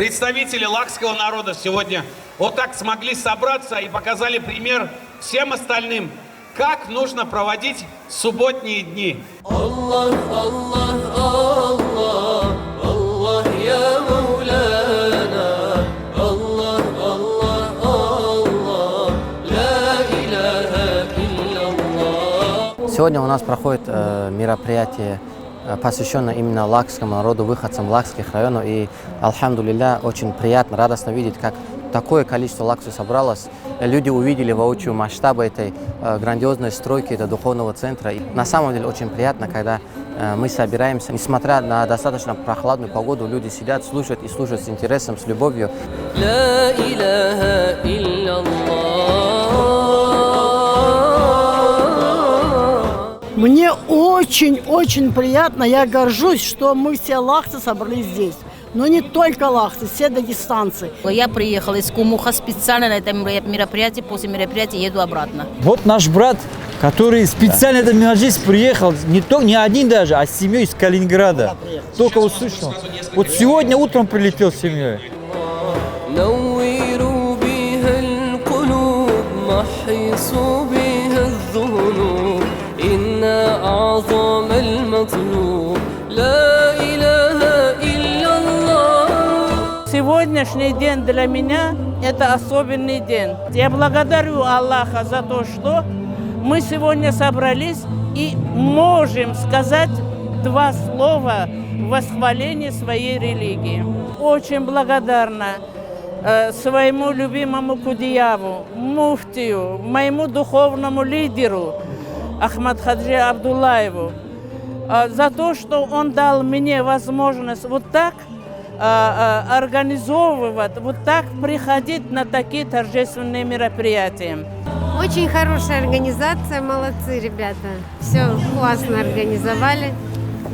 представители лакского народа сегодня вот так смогли собраться и показали пример всем остальным, как нужно проводить субботние дни. Allah, Allah, Allah, Allah, ya Maulana. Allah, Allah, Allah, la ilaha illallah. Сегодня у нас проходит мероприятие, посвященное именно лакскому народу, выходцам лакских районов. И, алхамдулилля, очень приятно, радостно видеть, как такое количество лаксов собралось. Люди увидели воочию масштабы этой грандиозной стройки, этого духовного центра. И на самом деле очень приятно, когда мы собираемся. Несмотря на достаточно прохладную погоду, люди сидят, слушают и слушают с интересом, с любовью. La ilaha illallah. Мне очень приятно, я горжусь, что мы все лахцы собрались здесь. Но не только лахцы, все дагестанцы. Я приехала из Кумуха специально на это мероприятие, после мероприятия еду обратно. Вот наш брат, который специально на этот маджлис приехал, не один даже, а с семьей из Калининграда. Только услышал. Вот сегодня утром прилетел с семьей. Сегодняшний день для меня – это особенный день. Я благодарю Аллаха за то, что мы сегодня собрались и можем сказать два слова в восхвалении своей религии. Очень благодарна своему любимому Кудияву, муфтию, моему духовному лидеру Ахмадхаджи Абдуллаеву за то, что он дал мне возможность вот так организовывать, вот так приходить на такие торжественные мероприятия. Очень хорошая организация, молодцы ребята. Все классно организовали.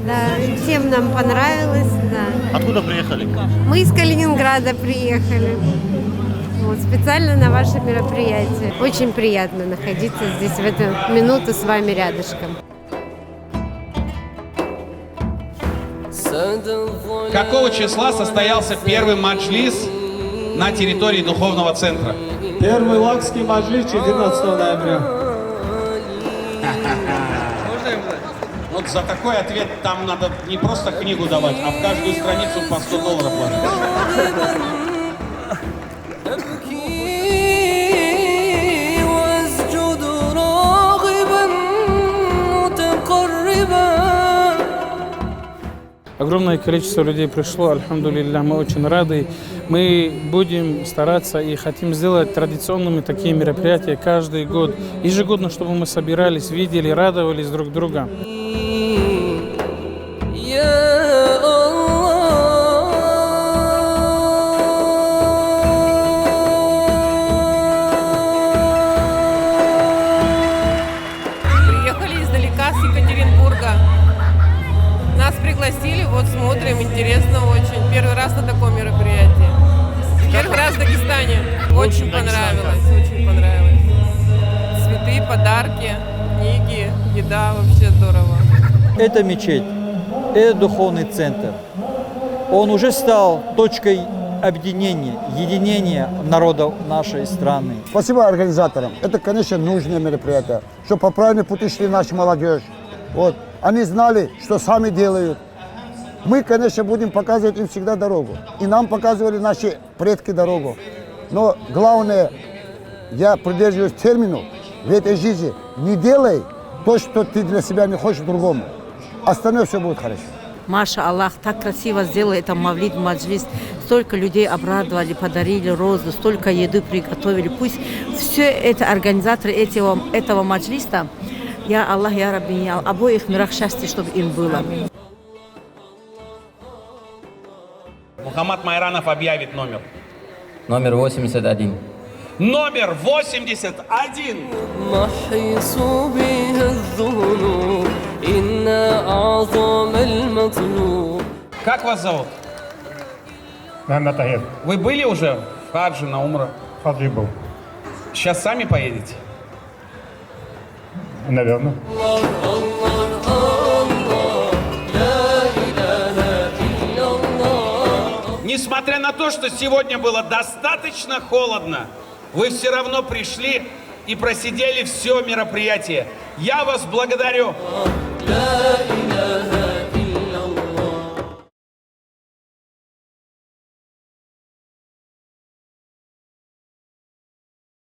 Да, всем нам понравилось. Да. Откуда приехали? Мы из Калининграда приехали. Вот, специально на ваше мероприятие. Очень приятно находиться здесь в эту минуту с вами рядышком. Какого числа состоялся первый маджлис на территории духовного центра? Первый лакский маджлис 14 ноября. Вот за такой ответ там надо не просто книгу давать, а в каждую страницу по $100 вложить. Огромное количество людей пришло, альхамдулилля, мы очень рады. Мы будем стараться и хотим сделать традиционными такие мероприятия каждый год. Ежегодно, чтобы мы собирались, видели, радовались друг друга. Приехали издалека, с Екатеринбурга. Нас пригласили, вот смотрим, интересно очень. Первый раз на таком мероприятии. Первый раз в Дагестане. Очень понравилось, очень понравилось. Цветы, подарки, книги, еда, вообще здорово. Это мечеть, это духовный центр. Он уже стал точкой объединения, единения народов нашей страны. Спасибо организаторам. Это, конечно, нужное мероприятие, чтобы по правильному пути шли наша молодежь. Вот. Они знали, что сами делают. Мы, конечно, будем показывать им всегда дорогу. И нам показывали наши предки дорогу. Но главное, я придерживаюсь термину в этой жизни. Не делай то, что ты для себя не хочешь другому. Остальное все будет хорошо. Маша Аллах, так красиво сделал это мавлид маджлис. Столько людей обрадовали, подарили розы, столько еды приготовили. Пусть все это организаторы этого маджлиста, я Аллах, я Рабби, я обоих мирах счастья, чтобы им было. Мухаммад Майранов объявит номер. Номер 81. Номер 81. Как вас зовут? Мухаммад Тахир. Вы были уже в хаджи, на умра? Хаджи был. Сейчас сами поедете? Наверное. Несмотря Несмотря на то, что сегодня было достаточно холодно, вы все равно пришли и просидели все мероприятие. Я вас благодарю. لا إله